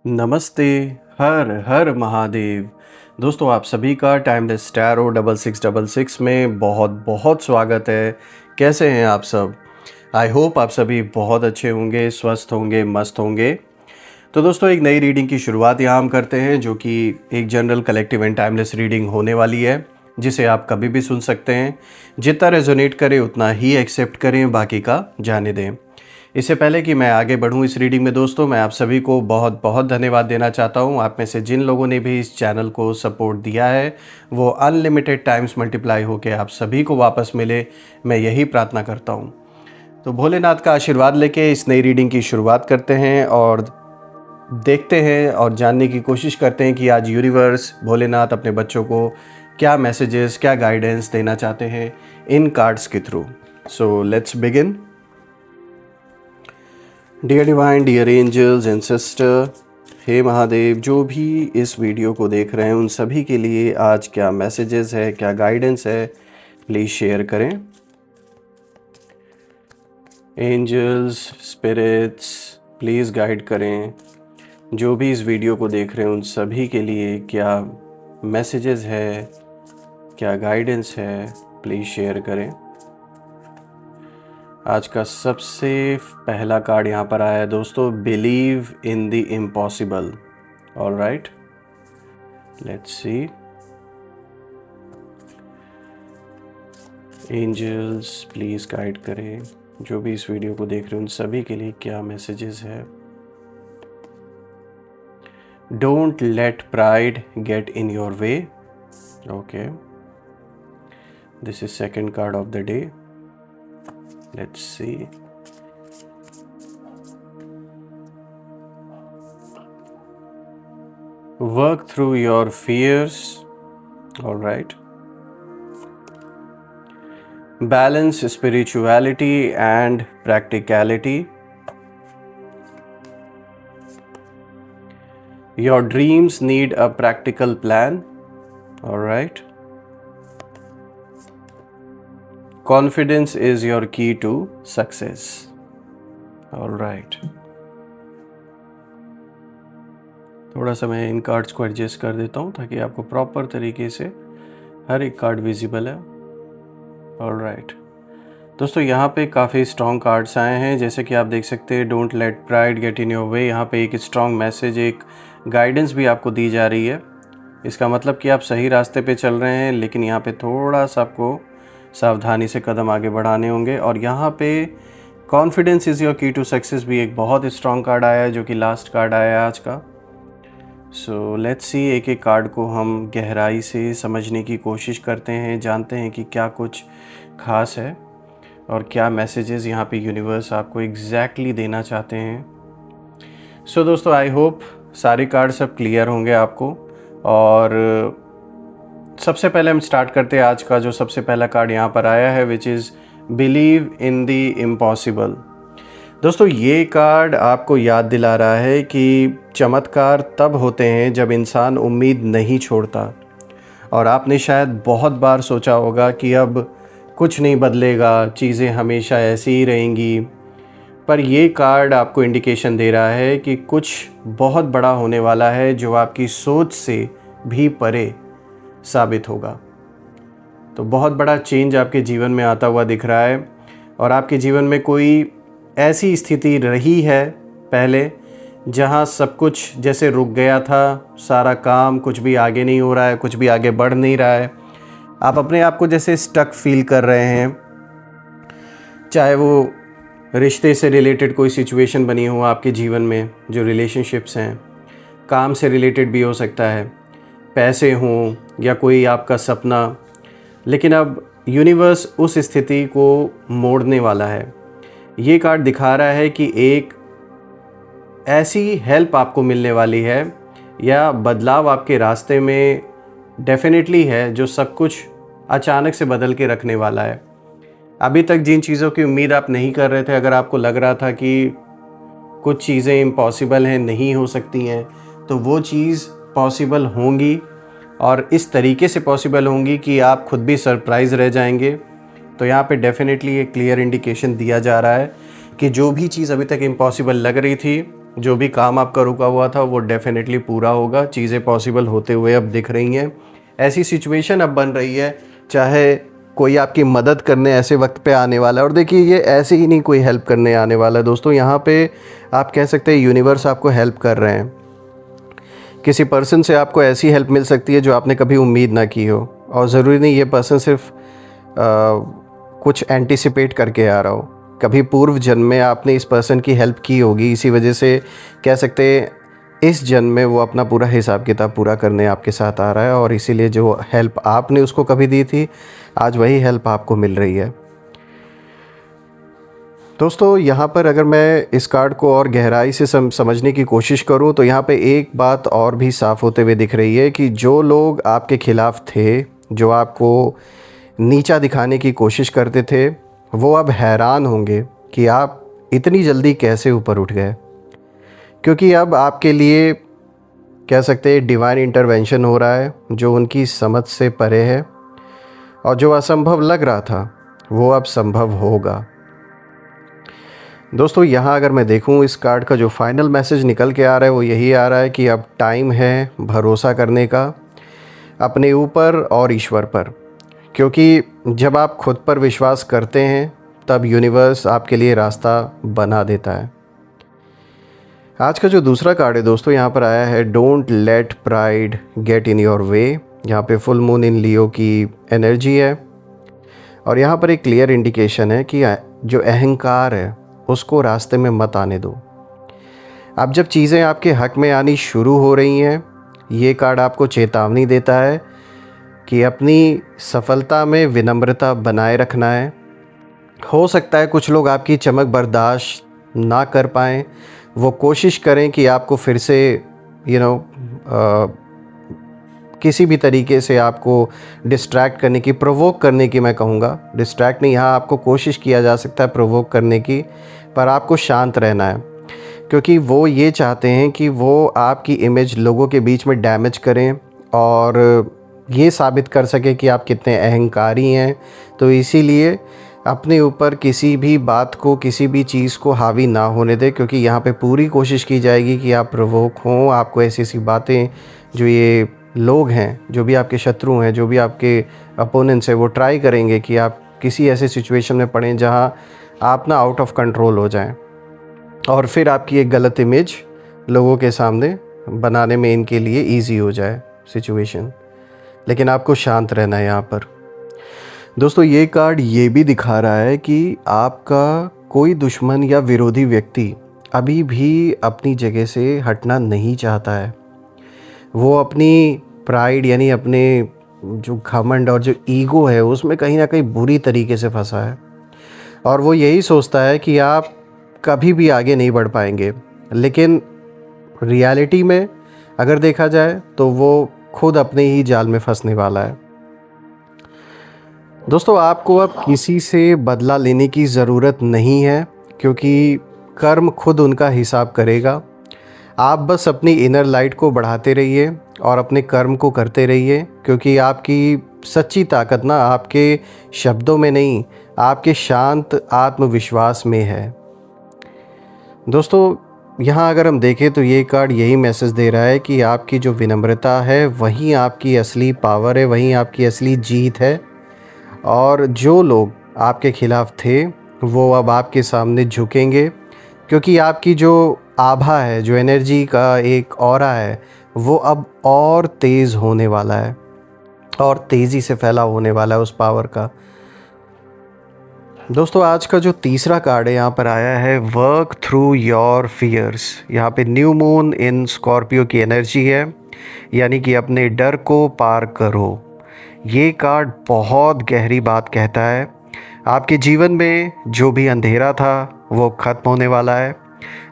नमस्ते। हर हर महादेव। दोस्तों, आप सभी का टाइमलेस टैरो 6666 में बहुत बहुत स्वागत है। कैसे हैं आप सब? आई होप आप सभी बहुत अच्छे होंगे, स्वस्थ होंगे, मस्त होंगे। तो दोस्तों, एक नई रीडिंग की शुरुआत यहाँ हम करते हैं, जो कि एक general collective and timeless reading होने वाली है, जिसे आप कभी भी सुन सकते हैं। जितना रेजोनेट करे उतना ही एक्सेप्ट करें, बाकी का जाने दें। इससे पहले कि मैं आगे बढ़ूं इस रीडिंग में दोस्तों, मैं आप सभी को बहुत बहुत धन्यवाद देना चाहता हूं। आप में से जिन लोगों ने भी इस चैनल को सपोर्ट दिया है, वो अनलिमिटेड टाइम्स मल्टीप्लाई होकर आप सभी को वापस मिले, मैं यही प्रार्थना करता हूं। तो भोलेनाथ का आशीर्वाद लेके इस नई रीडिंग की शुरुआत करते हैं और देखते हैं और जानने की कोशिश करते हैं कि आज यूनिवर्स, भोलेनाथ अपने बच्चों को क्या मैसेजेस, क्या गाइडेंस देना चाहते हैं इन कार्ड्स के through. So let's begin. Dear divine, dear angels and sister, हे महादेव, जो भी इस वीडियो को देख रहे हैं उन सभी के लिए आज क्या मैसेजेस है, क्या गाइडेंस है, प्लीज़ शेयर करें। एंजल्स, स्पिरिट्स, प्लीज़ गाइड करें। जो भी इस वीडियो को देख रहे हैं उन सभी के लिए क्या मैसेजेस है, क्या गाइडेंस है, प्लीज़ शेयर करें। आज का सबसे पहला कार्ड यहाँ पर आया है दोस्तों, believe in the impossible. All right, let's see. Angels, please guide करें। जो भी इस वीडियो को देख रहे हैं उन सभी के लिए क्या मैसेजेस है। Don't let pride get in your way. Okay, this is second card of the day. Let's see. Work through your fears. All right. Balance spirituality and practicality. Your dreams need a practical plan. All right. Confidence is your key to success. All right. थोड़ा सा मैं इन cards को adjust कर देता हूँ ताकि आपको proper तरीके से हर एक कार्ड विजिबल है। ऑल राइट दोस्तों, यहाँ पे काफ़ी स्ट्रॉन्ग कार्ड्स आए हैं। जैसे कि आप देख सकते हैं, don't let pride get in your way. यहाँ पे एक स्ट्रॉन्ग मैसेज, एक गाइडेंस भी आपको दी जा रही है। इसका मतलब कि आप सही रास्ते पे चल रहे हैं, लेकिन यहाँ पे थोड़ा सा आपको सावधानी से कदम आगे बढ़ाने होंगे। और यहाँ पे कॉन्फिडेंस इज़ योर की टू सक्सेस भी एक बहुत स्ट्रॉन्ग कार्ड आया है, जो कि लास्ट कार्ड आया है आज का। सो लेट्स सी, एक एक कार्ड को हम गहराई से समझने की कोशिश करते हैं, जानते हैं कि क्या कुछ खास है और क्या मैसेजेस यहाँ पे यूनिवर्स आपको एग्जैक्टली देना चाहते हैं। सो दोस्तों, आई होप सारे कार्ड सब क्लियर होंगे आपको। और सबसे पहले हम स्टार्ट करते हैं आज का जो सबसे पहला कार्ड यहाँ पर आया है, which is believe in the impossible. दोस्तों, ये कार्ड आपको याद दिला रहा है कि चमत्कार तब होते हैं जब इंसान उम्मीद नहीं छोड़ता। और आपने शायद बहुत बार सोचा होगा कि अब कुछ नहीं बदलेगा, चीज़ें हमेशा ऐसी ही रहेंगी। पर ये कार्ड आपको इंडिकेशन दे रहा है कि कुछ बहुत बड़ा होने वाला है, जो आपकी सोच से भी परे साबित होगा। तो बहुत बड़ा चेंज आपके जीवन में आता हुआ दिख रहा है। और आपके जीवन में कोई ऐसी स्थिति रही है पहले जहां सब कुछ जैसे रुक गया था, सारा काम, कुछ भी आगे नहीं हो रहा है, कुछ भी आगे बढ़ नहीं रहा है। आप अपने आप को जैसे स्टक फील कर रहे हैं, चाहे वो रिश्ते से रिलेटेड कोई सिचुएशन बनी हो आपके जीवन में, जो रिलेशनशिप्स हैं, काम से रिलेटेड भी हो सकता है, पैसे हों या कोई आपका सपना। लेकिन अब यूनिवर्स उस स्थिति को मोड़ने वाला है। ये कार्ड दिखा रहा है कि एक ऐसी हेल्प आपको मिलने वाली है या बदलाव आपके रास्ते में डेफिनेटली है, जो सब कुछ अचानक से बदल के रखने वाला है। अभी तक जिन चीज़ों की उम्मीद आप नहीं कर रहे थे, अगर आपको लग रहा था कि कुछ चीज़ें इम्पॉसिबल हैं, नहीं हो सकती हैं, तो वो चीज़ पॉसिबल होंगी और इस तरीके से पॉसिबल होंगी कि आप खुद भी सरप्राइज़ रह जाएंगे। तो यहाँ पे डेफिनेटली एक क्लियर इंडिकेशन दिया जा रहा है कि जो भी चीज़ अभी तक इम्पॉसिबल लग रही थी, जो भी काम आपका रुका हुआ था वो डेफिनेटली पूरा होगा, चीज़ें पॉसिबल होते हुए अब दिख रही हैं। ऐसी सिचुएशन अब बन रही है, चाहे कोई आपकी मदद करने ऐसे वक्त पे आने वाला है। और देखिए ये ऐसे ही नहीं कोई हेल्प करने आने वाला है दोस्तों, यहाँ पे आप कह सकते हैं यूनिवर्स आपको हेल्प कर रहे हैं। किसी पर्सन से आपको ऐसी हेल्प मिल सकती है जो आपने कभी उम्मीद ना की हो, और ज़रूरी नहीं ये पर्सन सिर्फ कुछ एंटिसिपेट करके आ रहा हो। कभी पूर्व जन्म में आपने इस पर्सन की हेल्प की होगी, इसी वजह से कह सकते हैं इस जन्म में वो अपना पूरा हिसाब किताब पूरा करने आपके साथ आ रहा है, और इसीलिए जो हेल्प आपने उसको कभी दी थी आज वही हेल्प आपको मिल रही है। दोस्तों यहाँ पर अगर मैं इस कार्ड को और गहराई से समझने की कोशिश करूँ तो यहाँ पे एक बात और भी साफ़ होते हुए दिख रही है कि जो लोग आपके ख़िलाफ़ थे, जो आपको नीचा दिखाने की कोशिश करते थे, वो अब हैरान होंगे कि आप इतनी जल्दी कैसे ऊपर उठ गए। क्योंकि अब आपके लिए कह सकते हैं डिवाइन इंटरवेंशन हो रहा है जो उनकी समझ से परे है, और जो असंभव लग रहा था वो अब संभव होगा। दोस्तों यहाँ अगर मैं देखूँ इस कार्ड का जो फाइनल मैसेज निकल के आ रहा है वो यही आ रहा है कि अब टाइम है भरोसा करने का अपने ऊपर और ईश्वर पर। क्योंकि जब आप खुद पर विश्वास करते हैं तब यूनिवर्स आपके लिए रास्ता बना देता है। आज का जो दूसरा कार्ड है दोस्तों यहाँ पर आया है don't let pride get in your way. यहाँ पे फुल मून इन लियो की एनर्जी है, और यहाँ पर एक क्लियर इंडिकेशन है कि जो अहंकार है उसको रास्ते में मत आने दो। अब जब चीज़ें आपके हक में आनी शुरू हो रही हैं, ये कार्ड आपको चेतावनी देता है कि अपनी सफलता में विनम्रता बनाए रखना है। हो सकता है कुछ लोग आपकी चमक बर्दाश्त ना कर पाएँ, वो कोशिश करें कि आपको फिर से किसी भी तरीके से आपको डिस्ट्रैक्ट करने की, प्रोवोक करने की, मैं कहूँगा डिस्ट्रैक्ट नहीं, यहाँ आपको कोशिश किया जा सकता है प्रोवोक करने की, पर आपको शांत रहना है। क्योंकि वो ये चाहते हैं कि वो आपकी इमेज लोगों के बीच में डैमेज करें और ये साबित कर सके कि आप कितने अहंकारी हैं। तो इसीलिए अपने ऊपर किसी भी बात को, किसी भी चीज़ को हावी ना होने दें, क्योंकि यहाँ पे पूरी कोशिश की जाएगी कि आप प्रोवोक हों। आपको ऐसी ऐसी बातें जो ये लोग हैं, जो भी आपके शत्रु हैं, जो भी आपके अपोनेंट्स हैं, वो ट्राई करेंगे कि आप किसी ऐसे सिचुएशन में पड़ें जहाँ आप ना आउट ऑफ कंट्रोल हो जाएं, और फिर आपकी एक गलत इमेज लोगों के सामने बनाने में इनके लिए इजी हो जाए सिचुएशन। लेकिन आपको शांत रहना है यहाँ पर। दोस्तों ये कार्ड ये भी दिखा रहा है कि आपका कोई दुश्मन या विरोधी व्यक्ति अभी भी अपनी जगह से हटना नहीं चाहता है। वो अपनी प्राइड यानी अपने जो घमंड और जो ईगो है उसमें कहीं ना कहीं बुरी तरीके से फंसा है, और वो यही सोचता है कि आप कभी भी आगे नहीं बढ़ पाएंगे। लेकिन रियलिटी में अगर देखा जाए तो वो खुद अपने ही जाल में फंसने वाला है। दोस्तों आपको अब किसी से बदला लेने की ज़रूरत नहीं है, क्योंकि कर्म खुद उनका हिसाब करेगा। आप बस अपनी इनर लाइट को बढ़ाते रहिए और अपने कर्म को करते रहिए, क्योंकि आपकी सच्ची ताकत ना आपके शब्दों में नहीं, आपके शांत आत्मविश्वास में है। दोस्तों यहाँ अगर हम देखें तो ये कार्ड यही मैसेज दे रहा है कि आपकी जो विनम्रता है वहीं आपकी असली पावर है, वहीं आपकी असली जीत है। और जो लोग आपके ख़िलाफ़ थे वो अब आपके सामने झुकेंगे, क्योंकि आपकी जो आभा है, जो एनर्जी का एक ऑरा है, वो अब और तेज़ होने वाला है और तेज़ी से फैला होने वाला है उस पावर का। दोस्तों आज का जो तीसरा कार्ड है यहाँ पर आया है वर्क थ्रू योर फियर्स। यहाँ पे न्यू मून इन स्कॉर्पियो की एनर्जी है, यानी कि अपने डर को पार करो। ये कार्ड बहुत गहरी बात कहता है। आपके जीवन में जो भी अंधेरा था वो ख़त्म होने वाला है,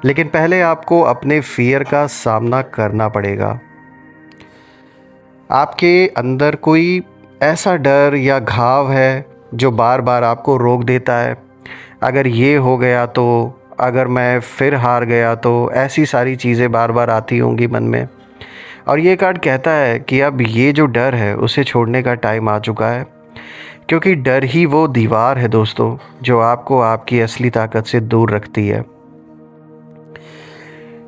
लेकिन पहले आपको अपने फियर का सामना करना पड़ेगा। आपके अंदर कोई ऐसा डर या घाव है जो बार बार आपको रोक देता है। अगर ये हो गया तो, अगर मैं फिर हार गया तो, ऐसी सारी चीज़ें बार बार आती होंगी मन में। और ये कार्ड कहता है कि अब ये जो डर है उसे छोड़ने का टाइम आ चुका है, क्योंकि डर ही वो दीवार है दोस्तों जो आपको आपकी असली ताकत से दूर रखती है।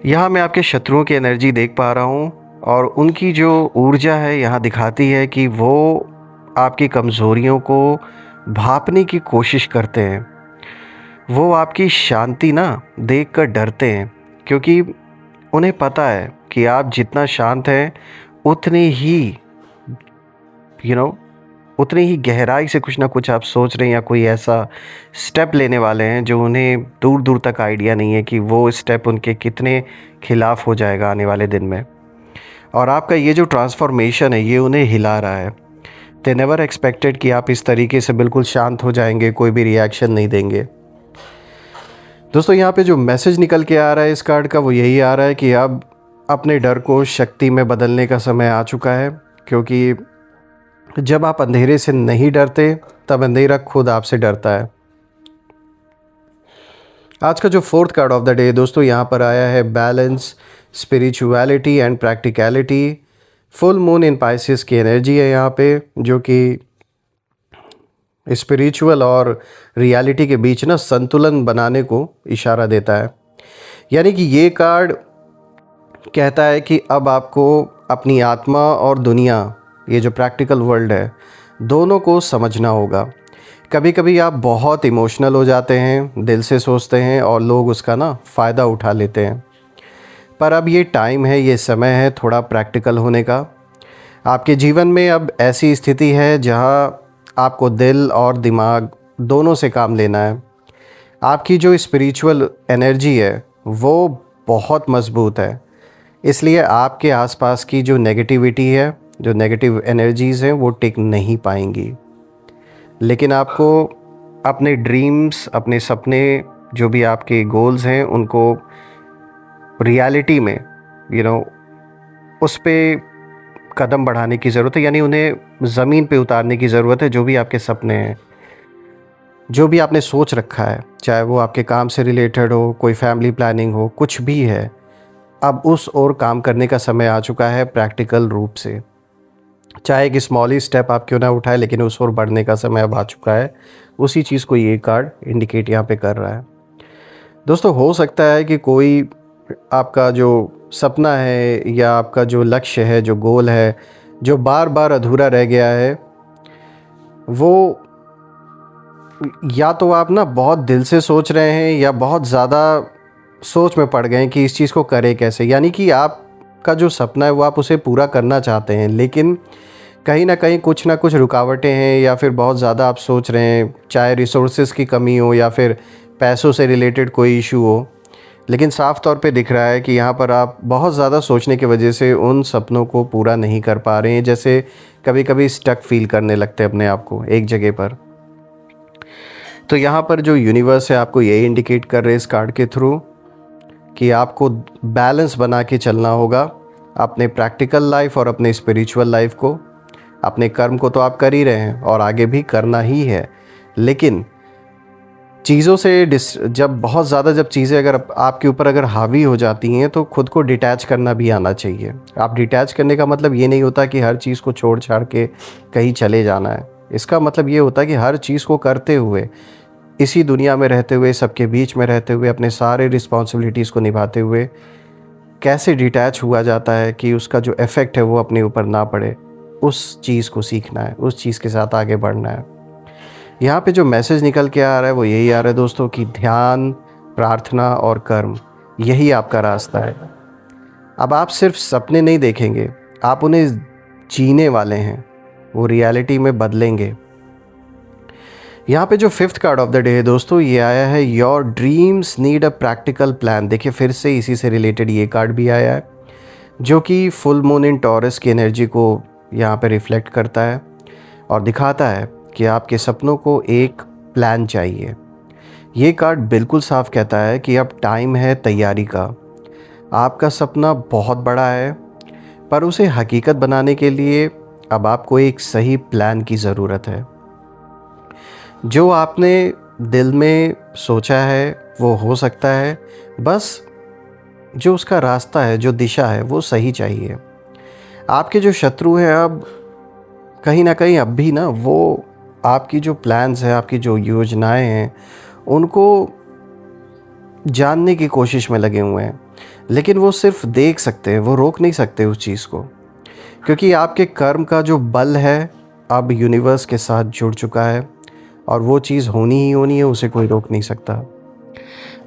यहाँ मैं आपके शत्रुओं की एनर्जी देख पा रहा हूँ और उनकी जो ऊर्जा है यहाँ दिखाती है कि वो आपकी कमज़ोरियों को भांपने की कोशिश करते हैं। वो आपकी शांति ना देखकर डरते हैं, क्योंकि उन्हें पता है कि आप जितना शांत हैं उतने ही यू नो उतनी ही गहराई से कुछ ना कुछ आप सोच रहे हैं या कोई ऐसा स्टेप लेने वाले हैं जो उन्हें दूर दूर तक आइडिया नहीं है कि वो स्टेप उनके कितने खिलाफ हो जाएगा आने वाले दिन में। और आपका ये जो ट्रांसफॉर्मेशन है ये उन्हें हिला रहा है। दे नेवर एक्सपेक्टेड कि आप इस तरीके से बिल्कुल शांत हो जाएंगे, कोई भी रिएक्शन नहीं देंगे। दोस्तों यहाँ पे जो मैसेज निकल के आ रहा है इस कार्ड का वो यही आ रहा है कि अब अपने डर को शक्ति में बदलने का समय आ चुका है, क्योंकि जब आप अंधेरे से नहीं डरते तब अंधेरा खुद आपसे डरता है। आज का जो fourth card of the day दोस्तों यहाँ पर आया है balance, spirituality and practicality. Full moon in Pisces की एनर्जी है यहाँ पे, जो कि स्पिरिचुअल और रियलिटी के बीच ना संतुलन बनाने को इशारा देता है। यानी कि ये कार्ड कहता है कि अब आपको अपनी आत्मा और दुनिया, ये जो प्रैक्टिकल वर्ल्ड है, दोनों को समझना होगा। कभी कभी आप बहुत इमोशनल हो जाते हैं, दिल से सोचते हैं और लोग उसका ना फ़ायदा उठा लेते हैं। पर अब ये टाइम है, ये समय है थोड़ा प्रैक्टिकल होने का। आपके जीवन में अब ऐसी स्थिति है जहाँ आपको दिल और दिमाग दोनों से काम लेना है। आपकी जो स्पिरिचुअल एनर्जी है वो बहुत मज़बूत है, इसलिए आपके आसपास की जो नेगेटिविटी है, जो नेगेटिव एनर्जीज़ हैं वो टिक नहीं पाएंगी। लेकिन आपको अपने ड्रीम्स, अपने सपने, जो भी आपके गोल्स हैं उनको रियलिटी में उस पे कदम बढ़ाने की ज़रूरत है। यानी उन्हें ज़मीन पे उतारने की ज़रूरत है। जो भी आपके सपने हैं, जो भी आपने सोच रखा है, चाहे वो आपके काम से रिलेटेड हो, कोई फैमिली प्लानिंग हो, कुछ भी है, अब उस ओर काम करने का समय आ चुका है प्रैक्टिकल रूप से। चाहे एक स्मॉल ही स्टेप आप क्यों ना उठाए, लेकिन उस ओर बढ़ने का समय अब आ चुका है। उसी चीज़ को ये कार्ड इंडिकेट यहाँ पे कर रहा है। दोस्तों हो सकता है कि कोई आपका जो सपना है या आपका जो लक्ष्य है, जो गोल है, जो बार बार अधूरा रह गया है, वो या तो आप ना बहुत दिल से सोच रहे हैं या बहुत ज़्यादा सोच में पड़ गए हैं कि इस चीज़ को करें कैसे। यानी कि आपका जो सपना है वो आप उसे पूरा करना चाहते हैं, लेकिन कहीं ना कहीं कुछ ना कुछ रुकावटें हैं, या फिर बहुत ज़्यादा आप सोच रहे हैं, चाहे रिसोर्सेज की कमी हो या फिर पैसों से रिलेटेड कोई इशू हो। लेकिन साफ़ तौर पे दिख रहा है कि यहाँ पर आप बहुत ज़्यादा सोचने की वजह से उन सपनों को पूरा नहीं कर पा रहे हैं। जैसे कभी कभी स्टक फील करने लगते हैं अपने आप को एक जगह पर। तो यहाँ पर जो यूनिवर्स है आपको यही इंडिकेट कर रहे हैं इस कार्ड के थ्रू कि आपको बैलेंस बना के चलना होगा अपने प्रैक्टिकल लाइफ और अपने स्पिरिचुअल लाइफ को। अपने कर्म को तो आप कर ही रहे हैं और आगे भी करना ही है, लेकिन चीज़ों से जब बहुत ज़्यादा जब चीज़ें अगर आपके ऊपर अगर हावी हो जाती हैं तो खुद को डिटैच करना भी आना चाहिए। आप डिटैच करने का मतलब ये नहीं होता कि हर चीज़ को छोड़ छाड़ के कहीं चले जाना है। इसका मतलब ये होता है कि हर चीज़ को करते हुए, इसी दुनिया में रहते हुए, सबके बीच में रहते हुए, अपने सारे रिस्पॉन्सिबिलिटीज़ को निभाते हुए कैसे डिटैच हुआ जाता है कि उसका जो इफ़ेक्ट है वो अपने ऊपर ना पड़े, उस चीज़ को सीखना है, उस चीज़ के साथ आगे बढ़ना है। यहाँ पे जो मैसेज निकल के आ रहा है वो यही आ रहा है दोस्तों कि ध्यान, प्रार्थना और कर्म, यही आपका रास्ता है। अब आप सिर्फ सपने नहीं देखेंगे, आप उन्हें जीने वाले हैं, वो रियलिटी में बदलेंगे। यहाँ पे जो fifth card of the day है दोस्तों, ये आया है your dreams need a practical plan. देखिए फिर से इसी से रिलेटेड ये कार्ड भी आया है, जो कि फुल मून इन टॉरस की एनर्जी को यहाँ पे रिफ्लेक्ट करता है और दिखाता है कि आपके सपनों को एक प्लान चाहिए। ये कार्ड बिल्कुल साफ कहता है कि अब टाइम है तैयारी का। आपका सपना बहुत बड़ा है, पर उसे हकीकत बनाने के लिए अब आपको एक सही प्लान की ज़रूरत है। जो आपने दिल में सोचा है वो हो सकता है, बस जो उसका रास्ता है, जो दिशा है, वो सही चाहिए। आपके जो शत्रु हैं अब कहीं ना कहीं अब भी ना वो आपकी जो प्लान्स हैं, आपकी जो योजनाएं हैं, उनको जानने की कोशिश में लगे हुए हैं। लेकिन वो सिर्फ देख सकते हैं, वो रोक नहीं सकते उस चीज़ को, क्योंकि आपके कर्म का जो बल है अब यूनिवर्स के साथ जुड़ चुका है और वो चीज़ होनी ही होनी है, उसे कोई रोक नहीं सकता।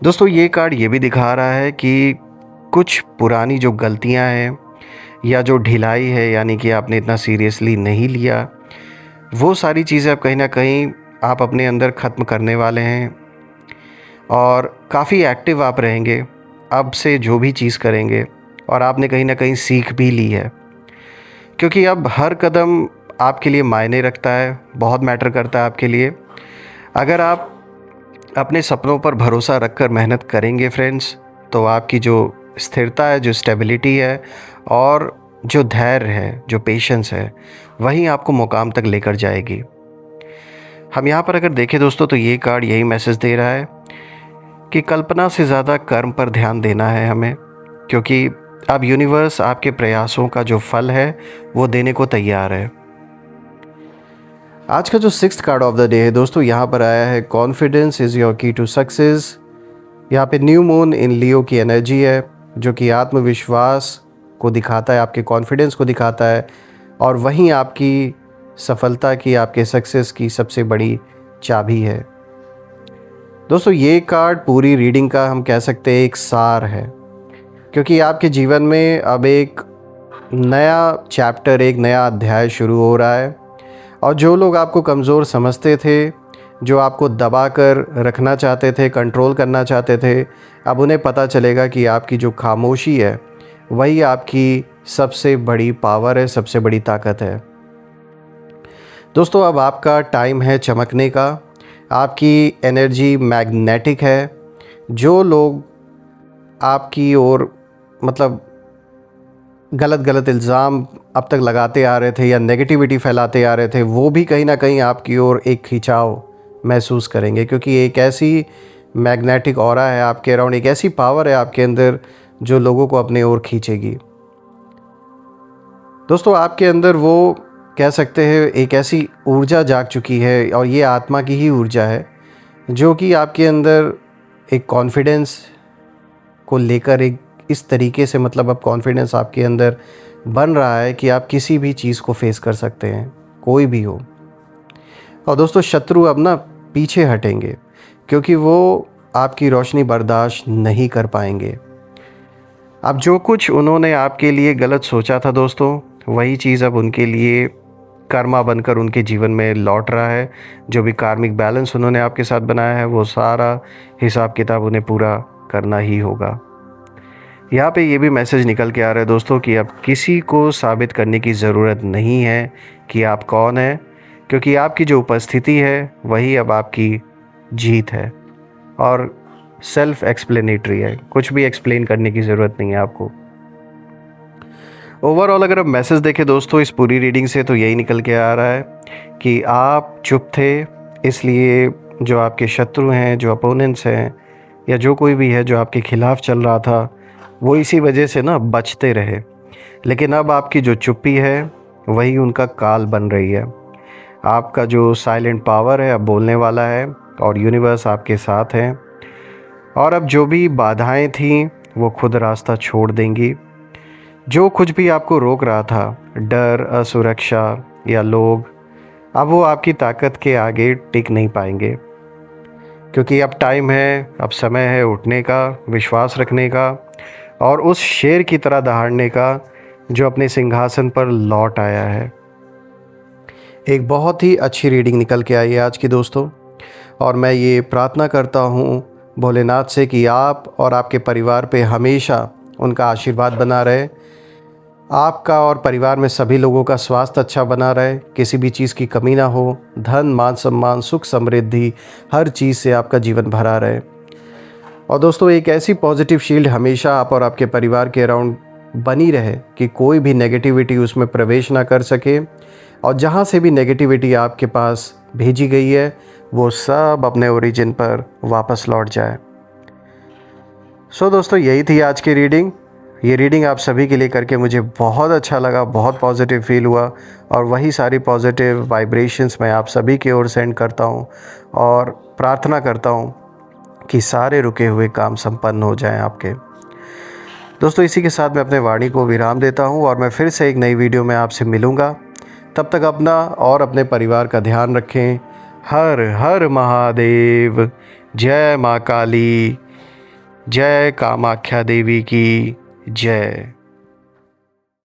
दोस्तों ये कार्ड ये भी दिखा रहा है कि कुछ पुरानी जो गलतियां हैं या जो ढिलाई है, यानी कि आपने इतना सीरियसली नहीं लिया, वो सारी चीज़ें अब कहीं ना कहीं आप अपने अंदर ख़त्म करने वाले हैं और काफ़ी एक्टिव आप रहेंगे अब से जो भी चीज़ करेंगे। और आपने कहीं ना कहीं सीख भी ली है, क्योंकि अब हर कदम आपके लिए मायने रखता है, बहुत मैटर करता है आपके लिए। अगर आप अपने सपनों पर भरोसा रखकर मेहनत करेंगे फ्रेंड्स, तो आपकी जो स्थिरता है, जो स्टेबिलिटी है और जो धैर्य है, जो पेशेंस है, वही आपको मुकाम तक लेकर जाएगी। हम यहाँ पर अगर देखें दोस्तों, तो ये कार्ड यही मैसेज दे रहा है कि कल्पना से ज़्यादा कर्म पर ध्यान देना है हमें, क्योंकि अब यूनिवर्स आपके प्रयासों का जो फल है वो देने को तैयार है। आज का जो 6th card of the day है दोस्तों, यहाँ पर आया है कॉन्फिडेंस इज़ योर की टू सक्सेस। यहाँ पे न्यू मून इन लियो की एनर्जी है, जो कि आत्मविश्वास को दिखाता है, आपके कॉन्फिडेंस को दिखाता है और वहीं आपकी सफलता की, आपके सक्सेस की सबसे बड़ी चाबी है। दोस्तों ये कार्ड पूरी रीडिंग का हम कह सकते हैं एक सार है, क्योंकि आपके जीवन में अब एक नया चैप्टर, एक नया अध्याय शुरू हो रहा है और जो लोग आपको कमज़ोर समझते थे, जो आपको दबा कर रखना चाहते थे, कंट्रोल करना चाहते थे, अब उन्हें पता चलेगा कि आपकी जो खामोशी है वही आपकी सबसे बड़ी पावर है, सबसे बड़ी ताकत है। दोस्तों अब आपका टाइम है चमकने का, आपकी एनर्जी मैग्नेटिक है। जो लोग आपकी ओर मतलब गलत इल्ज़ाम अब तक लगाते आ रहे थे या नेगेटिविटी फैलाते आ रहे थे, वो भी कहीं ना कहीं आपकी ओर एक खिंचाव महसूस करेंगे, क्योंकि एक ऐसी मैग्नेटिक ऑरा है आपके अराउंड, एक ऐसी पावर है आपके अंदर जो लोगों को अपने ओर खींचेगी। दोस्तों आपके अंदर वो कह सकते हैं एक ऐसी ऊर्जा जाग चुकी है और ये आत्मा की ही ऊर्जा है, जो कि आपके अंदर एक कॉन्फिडेंस को लेकर एक इस तरीके से, मतलब अब कॉन्फिडेंस आपके अंदर बन रहा है कि आप किसी भी चीज़ को फेस कर सकते हैं, कोई भी हो। और दोस्तों शत्रु अब ना पीछे हटेंगे, क्योंकि वो आपकी रोशनी बर्दाश्त नहीं कर पाएंगे। अब जो कुछ उन्होंने आपके लिए गलत सोचा था दोस्तों, वही चीज़ अब उनके लिए कर्मा बनकर उनके जीवन में लौट रहा है। जो भी कार्मिक बैलेंस उन्होंने आपके साथ बनाया है, वो सारा हिसाब किताब उन्हें पूरा करना ही होगा। यहाँ पे ये भी मैसेज निकल के आ रहा है दोस्तों कि अब किसी को साबित करने की ज़रूरत नहीं है कि आप कौन हैं, क्योंकि आपकी जो उपस्थिति है वही अब आपकी जीत है और सेल्फ एक्सप्लेनेटरी है, कुछ भी एक्सप्लेन करने की ज़रूरत नहीं है आपको। ओवरऑल अगर आप मैसेज देखें दोस्तों इस पूरी रीडिंग से, तो यही निकल के आ रहा है कि आप चुप थे, इसलिए जो आपके शत्रु हैं, जो अपोनेंट्स हैं या जो कोई भी है जो आपके ख़िलाफ़ चल रहा था, वो इसी वजह से ना बचते रहे। लेकिन अब आपकी जो चुप्पी है वही उनका काल बन रही है। आपका जो साइलेंट पावर है अब बोलने वाला है और यूनिवर्स आपके साथ है। और अब जो भी बाधाएं थीं वो खुद रास्ता छोड़ देंगी। जो कुछ भी आपको रोक रहा था, डर, असुरक्षा या लोग, अब वो आपकी ताकत के आगे टिक नहीं पाएंगे, क्योंकि अब टाइम है, अब समय है उठने का, विश्वास रखने का और उस शेर की तरह दहाड़ने का जो अपने सिंहासन पर लौट आया है। एक बहुत ही अच्छी रीडिंग निकल के आई है आज की दोस्तों, और मैं ये प्रार्थना करता हूँ भोलेनाथ से कि आप और आपके परिवार पे हमेशा उनका आशीर्वाद बना रहे, आपका और परिवार में सभी लोगों का स्वास्थ्य अच्छा बना रहे, किसी भी चीज़ की कमी ना हो, धन, मान, सम्मान, सुख, समृद्धि, हर चीज़ से आपका जीवन भरा रहे। और दोस्तों एक ऐसी पॉजिटिव शील्ड हमेशा आप और आपके परिवार के अराउंड बनी रहे कि कोई भी नेगेटिविटी उसमें प्रवेश ना कर सके, और जहाँ से भी नेगेटिविटी आपके पास भेजी गई है वो सब अपने ओरिजिन पर वापस लौट जाए। सो दोस्तों यही थी आज की रीडिंग। ये रीडिंग आप सभी के लिए करके मुझे बहुत अच्छा लगा, बहुत पॉजिटिव फील हुआ, और वही सारी पॉजिटिव वाइब्रेशंस मैं आप सभी की ओर सेंड करता हूँ और प्रार्थना करता हूँ कि सारे रुके हुए काम संपन्न हो जाएं आपके। दोस्तों इसी के साथ मैं अपने वाणी को विराम देता हूँ और मैं फिर से एक नई वीडियो में आपसे मिलूँगा। तब तक अपना और अपने परिवार का ध्यान रखें। हर हर महादेव। जय माँ काली। जय कामाख्या देवी की जय।